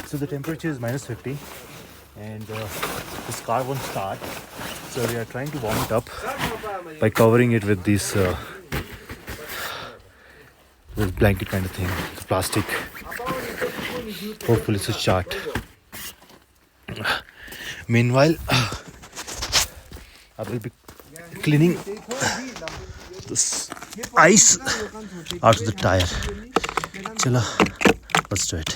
So the temperature is -50 and this car won't start. So we are trying to warm it up by covering it with this blanket kind of thing, the plastic. Hopefully it's a start. Meanwhile, I will be cleaning this ice out of the tire. Chalo, let's do it.